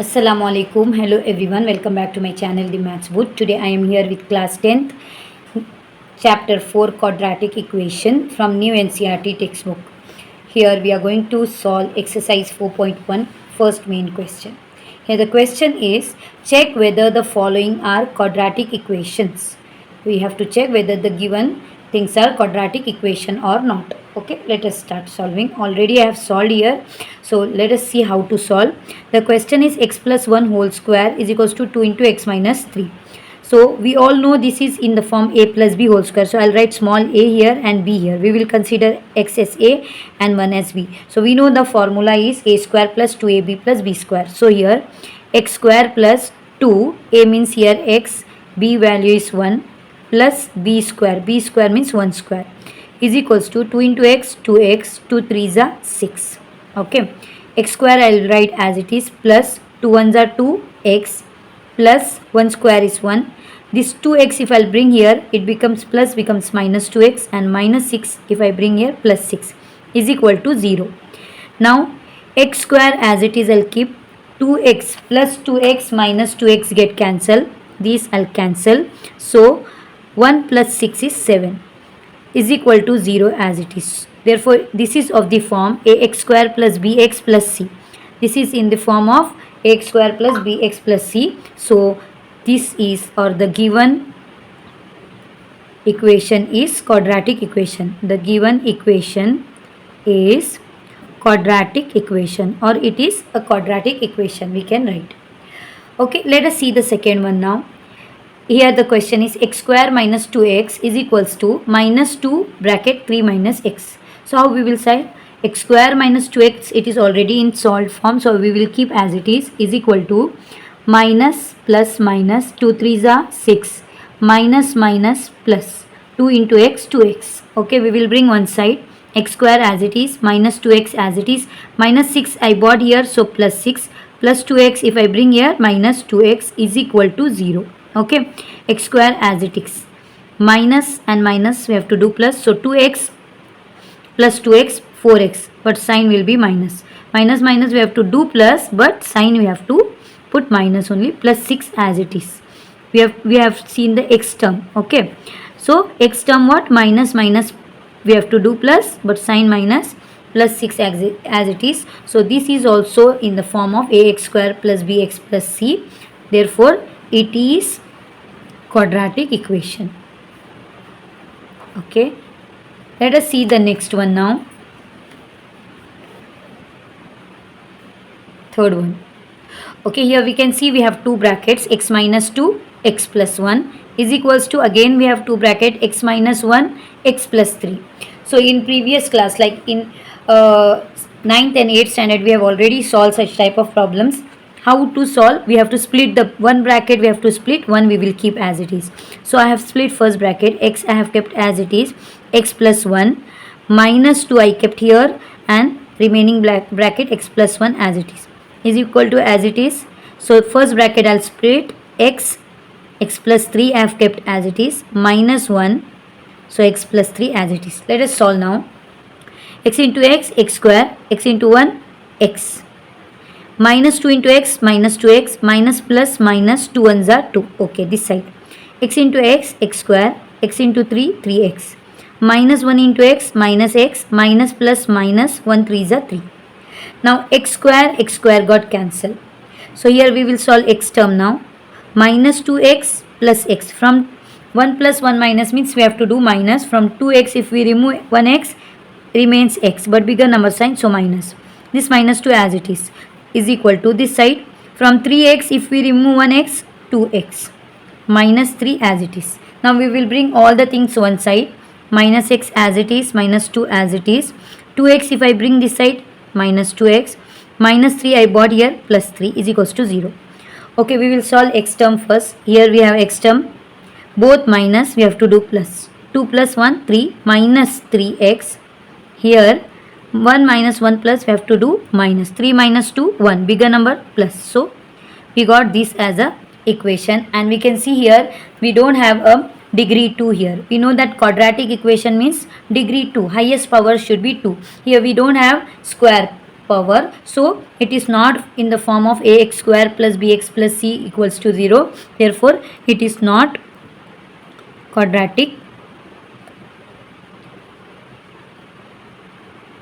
Assalamu alaikum. Hello everyone. Welcome back to my channel The Maths Boot. Today I am here with class 10th chapter 4 quadratic equation from new NCERT textbook. Here we are going to solve exercise 4.1 first main question. Here the question is check whether the following are quadratic equations. We have to check whether the given things are quadratic equation or not. Okay, let us start solving. Already I have solved here, so let us see how to solve. The question is x plus 1 whole square is equals to 2 into x minus 3. So we all know this is in the form a plus b whole square. So I'll write small a here and b here. We will consider x as a and 1 as b. So we know the formula is a square plus 2ab plus b square. So here x square plus 2, a means here x, b value is 1 plus b square means 1 square is equals to 2 into x, 2x, 2 3s are 6. Okay, x square I'll write as it is plus 2 1s are 2, x plus 1 square is 1. This 2x if I'll bring here, it becomes plus, becomes minus 2x, and minus 6 if I bring here, plus 6 is equal to 0. Now x square as it is I'll keep, 2x plus 2x minus 2x get cancelled. These I'll cancel. So 1 plus 6 is 7 is equal to 0 as it is. Therefore, this is of the form ax square plus bx plus c. This is in the form of ax square plus bx plus c. So, this is, or the given equation is quadratic equation. The given equation is quadratic equation, or it is a quadratic equation we can write. Okay, let us see the second one now. Here the question is x square minus 2x is equals to minus 2 bracket 3 minus x. So how we will say x square minus 2x, it is already in solved form. So we will keep as it is equal to minus plus minus 2 3s are 6 minus minus plus 2 into x 2x. Okay, we will bring one side x square as it is minus 2x as it is minus 6 I bought here, so plus 6 plus 2x if I bring here minus 2x is equal to 0. Okay, x square as it is minus and minus we have to do plus, so 2x plus 2x 4x, but sign will be minus. Minus minus we have to do plus, but sign we have to put minus only. Plus 6 as it is. We have seen the x term. Okay, so x term what, minus minus we have to do plus, but sign minus, plus 6 as it is. So this is also in the form of ax square plus bx plus c. Therefore it is quadratic equation. Okay, let us see the next one now. Third one. Okay, here we can see we have two brackets, x minus 2, x plus 1 is equals to, again we have two bracket, x minus 1, x plus 3. So in previous class, like in 9th and 8th standard, we have already solved such type of problems. How to solve? We have to split the one bracket, we have to split, one we will keep as it is. So I have split first bracket, x I have kept as it is, x plus 1 minus 2 I kept here, and remaining bracket x plus 1 as it is equal to as it is. So first bracket I'll split, x plus 3 I have kept as it is, minus 1, so x plus 3 as it is. Let us solve now. X into x square, x into 1 x, minus 2 into x minus 2x, minus plus minus 2 1s are 2. Okay, this side x into x square, x into 3 3x, minus 1 into x, minus plus minus 1 3s are 3. Now x square got cancelled. So here we will solve x term now. Minus 2x plus x, from 1 plus 1 minus means we have to do minus. From 2x if we remove 1x remains x, but bigger number sign, so minus. This minus 2 as it is equal to this side. From 3x if we remove 1x, 2x minus 3 as it is. Now we will bring all the things one side, minus x as it is, minus 2 as it is, 2x if I bring this side, minus 2x, minus 3 I bought here, plus 3 is equals to 0. Okay, we will solve x term first. Here we have x term, both minus we have to do plus. 2 plus 1 3 minus 3x, here 1 minus 1 plus we have to do minus. 3 minus 2 1, bigger number plus. So we got this as a equation, and we can see here we don't have a degree 2 here. We know that quadratic equation means degree 2, highest power should be 2. Here we don't have square power. So it is not in the form of ax square plus bx plus c equals to 0. Therefore, it is not quadratic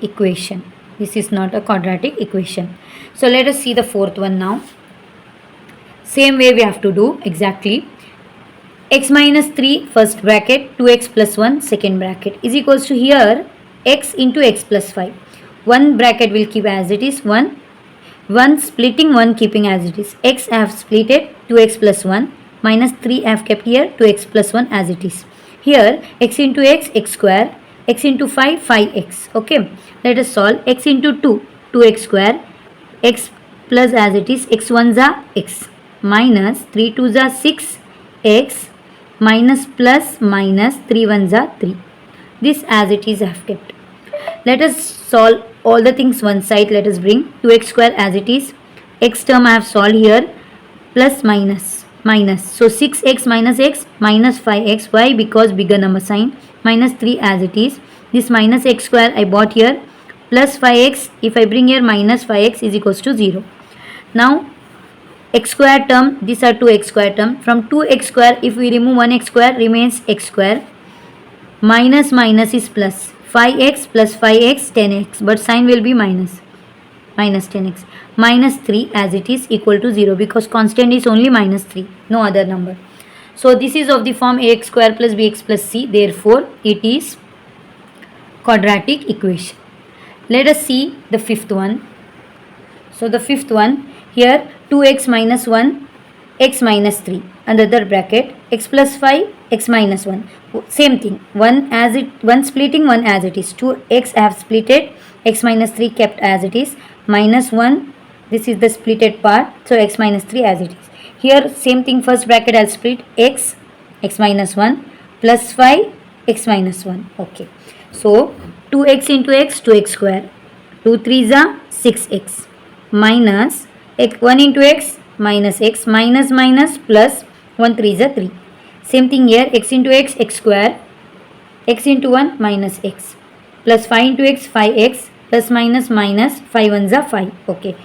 equation. This is not a quadratic equation. So let us see the fourth one now. Same way we have to do exactly. X minus 3 first bracket, 2x plus 1 second bracket is equals to here x into x plus 5. One bracket will keep as it is, one splitting, one keeping as it is. X I have split it, 2x plus 1 minus 3 I have kept here, 2x plus 1 as it is. Here x into x, x square, x into 5, 5x. Okay, let us solve. X into 2, 2x square, x plus as it is, x 1s are x, minus 3 2s are 6x, minus plus minus 3 1s are 3. This as it is I have kept. Let us solve all the things one side. Let us bring 2x square as it is. X term I have solved here, plus minus minus. So 6x minus x minus 5x. Why? Because bigger number sign. Minus 3 as it is. This minus x square I bought here, plus 5x. If I bring here minus 5x is equals to 0. Now x square term, these are 2x square term. From 2x square, if we remove 1x square, remains x square. Minus minus is plus. 5x plus 5x, 10x. But sign will be minus. Minus 10x. Minus 3 as it is equal to 0 because constant is only minus 3. No other number. So this is of the form ax square plus bx plus c. Therefore, it is quadratic equation. Let us see the fifth one. So the fifth one, here 2x minus 1, x minus 3, another bracket, x plus 5, x minus 1. Same thing, one splitting, one as it is. 2x I have split it, x minus 3 kept as it is, minus 1, this is the splitted part, so x minus 3 as it is. Here same thing, first bracket I'll split, x minus 1, plus 5, x minus 1. Okay, so 2x into x, 2x square, 2 3s are 6x, minus 1 into x, minus x, minus minus plus 1 3s are 3. Same thing here, x into x, x square, x into 1 minus x, plus 5 into x, 5x, plus minus minus 5 1s are 5. Okay,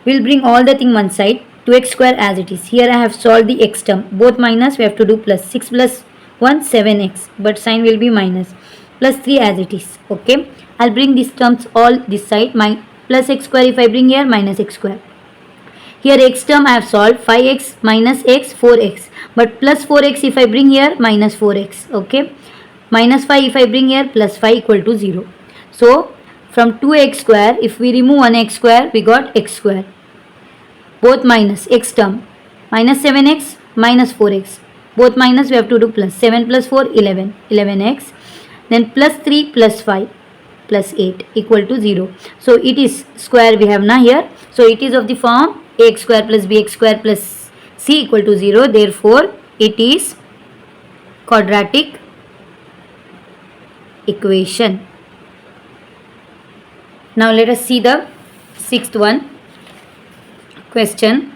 we'll bring all the thing one side, 2x square as it is. Here I have solved the x term, both minus, we have to do plus. 6 plus 1, 7x, but sign will be minus, plus 3 as it is. Okay, I'll bring these terms all this side, my plus x square if I bring here, minus x square. Here x term I have solved, 5x minus x, 4x, but plus 4x if I bring here, minus 4x. Okay, minus 5 if I bring here, plus 5 equal to 0. So from 2x square, if we remove 1x square, we got x square, both minus, x term, minus 7x, minus 4x, both minus, we have to do plus. 7 plus 4, 11, 11x, then plus 3 plus 5 plus 8 equal to 0. So it is square we have now here. So it is of the form ax square plus bx square plus c equal to 0. Therefore, it is quadratic equation. Now let us see the sixth one. Question.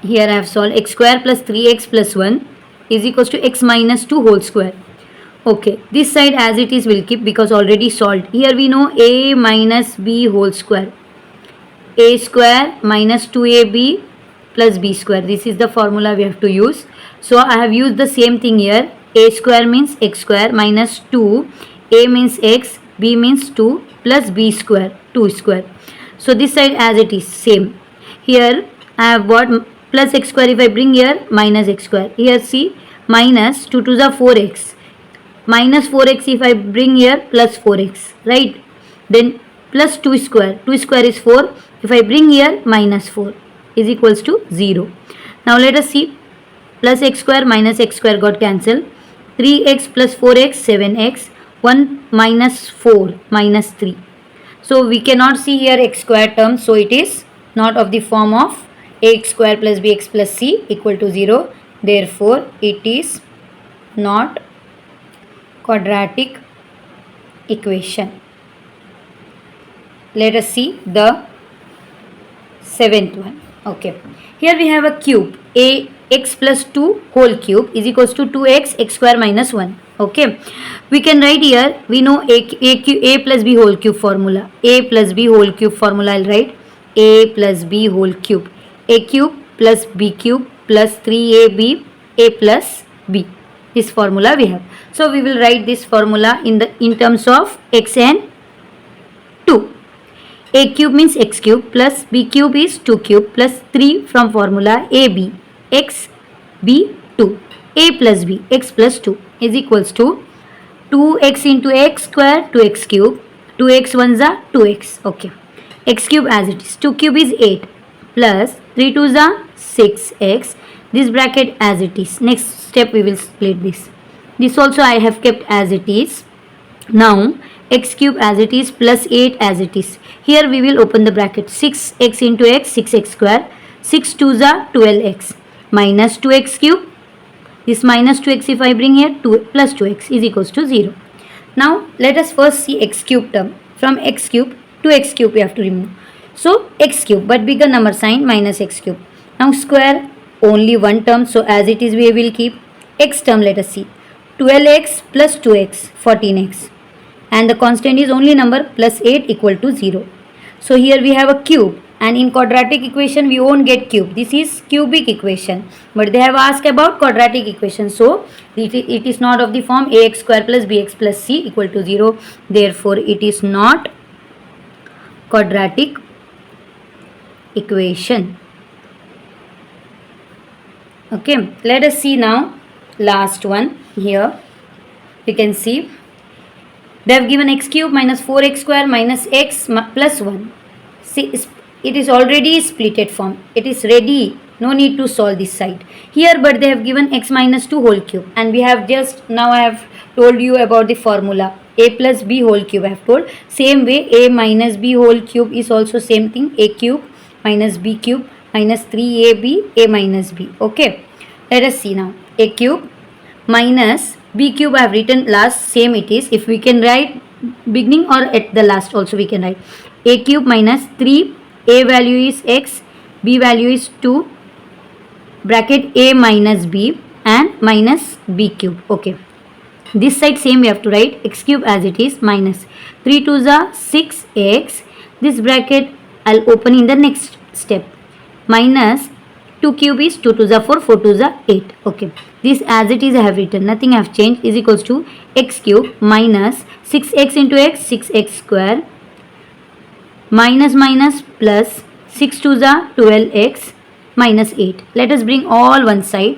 Here I have solved x square plus 3x plus 1 is equals to x minus 2 whole square. Okay, this side as it is will keep because already solved. Here we know a minus b whole square. A square minus 2ab plus b square. This is the formula we have to use. So I have used the same thing here. A square means x square minus 2. A means x, b means 2 plus b square, 2 square. So this side as it is same. Here I have got plus x square if I bring here, minus x square. Here see, minus 2 2s are 4x. Minus 4x if I bring here, plus 4x, right? Then plus 2 square. 2 square is 4. If I bring here, minus 4 is equals to 0. Now let us see. Plus x square minus x square got cancelled. 3x plus 4x, 7x. 1 minus 4 minus 3. So we cannot see here x square term. So it is not of the form of ax square plus bx plus c equal to 0. Therefore, it is not quadratic equation. Let us see the seventh one. Okay, here we have a cube, a x plus 2 whole cube is equals to 2x x square minus 1. Okay, we can write here, we know a plus b whole cube formula. A plus b whole cube formula, I'll write a plus b whole cube. A cube plus b cube plus 3ab a plus b. This formula we have. So we will write this formula in terms of x and 2. A cube means x cube plus b cube is 2 cube plus 3 from formula ab x b 2. A plus b x plus 2 is equals to 2x into x square 2x cube. 2x ones are 2x. Okay. X cube as it is. 2 cube is 8 plus 3 twos are 6x. This bracket as it is. Next step we will split this. This also I have kept as it is. Now x cube as it is plus 8 as it is. Here we will open the bracket. 6x into x 6x square. 6 twos are 12x minus 2x cube. This minus 2x if I bring here 2 plus 2x is equals to 0. Now let us first see x cube term. From x cube to x cube we have to remove. So x cube but bigger number sign minus x cube. Now square only one term, so as it is we will keep. X term let us see. 12x plus 2x 14x. And the constant is only number plus 8 equal to 0. So here we have a cube. And in quadratic equation we won't get cube. This is cubic equation. But they have asked about quadratic equation. So it is not of the form ax square plus bx plus c equal to 0. Therefore it is not quadratic equation. Okay. Let us see now last one here. We can see they have given x cube minus 4x square minus x plus 1. See, it is already splitted form. It is ready. No need to solve this side. Here but they have given x minus 2 whole cube. And we have just now I have told you about the formula. A plus b whole cube I have told. Same way a minus b whole cube is also same thing. A cube minus b cube minus 3ab a minus b. Okay. Let us see now. A cube minus b cube I have written last, same it is. If we can write beginning or at the last also we can write. A cube minus 3, a value is x, b value is 2, bracket a minus b and minus b cube. Okay. This side same we have to write x cube as it is minus 3 twos are 6x. This bracket I'll open in the next step. Minus 2 cube is 2 twos are 4, 4 twos are 8. Okay. This as it is I have written, nothing I have changed, is equals to x cube minus 6x into x 6x square minus minus plus 6 twos are 12x minus 8. Let us bring all one side.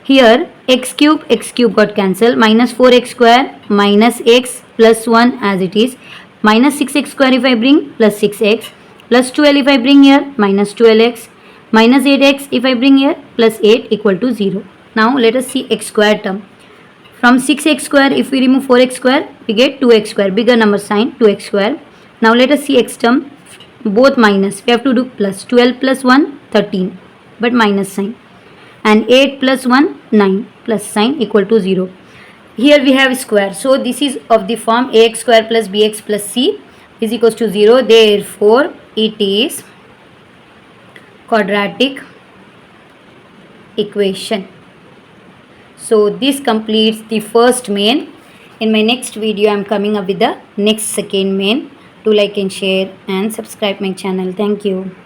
Here x cube got cancelled, minus 4x square minus x plus 1 as it is, minus 6x square if I bring plus 6x plus 12 if I bring here minus 12x minus 8x if I bring here plus 8 equal to 0. Now let us see x square term. From 6x square if we remove 4x square we get 2x square, bigger number sign 2x square. Now let us see x term, both minus, we have to do plus. 12 plus 1 13 but minus sign, and 8 plus 1 9 plus sign equal to 0. Here we have square, so this is of the form ax square plus bx plus c is equals to 0. Therefore it is quadratic equation. So this completes the first main. In my next video I am coming up with the next second main. Do like and share and subscribe my channel. Thank you.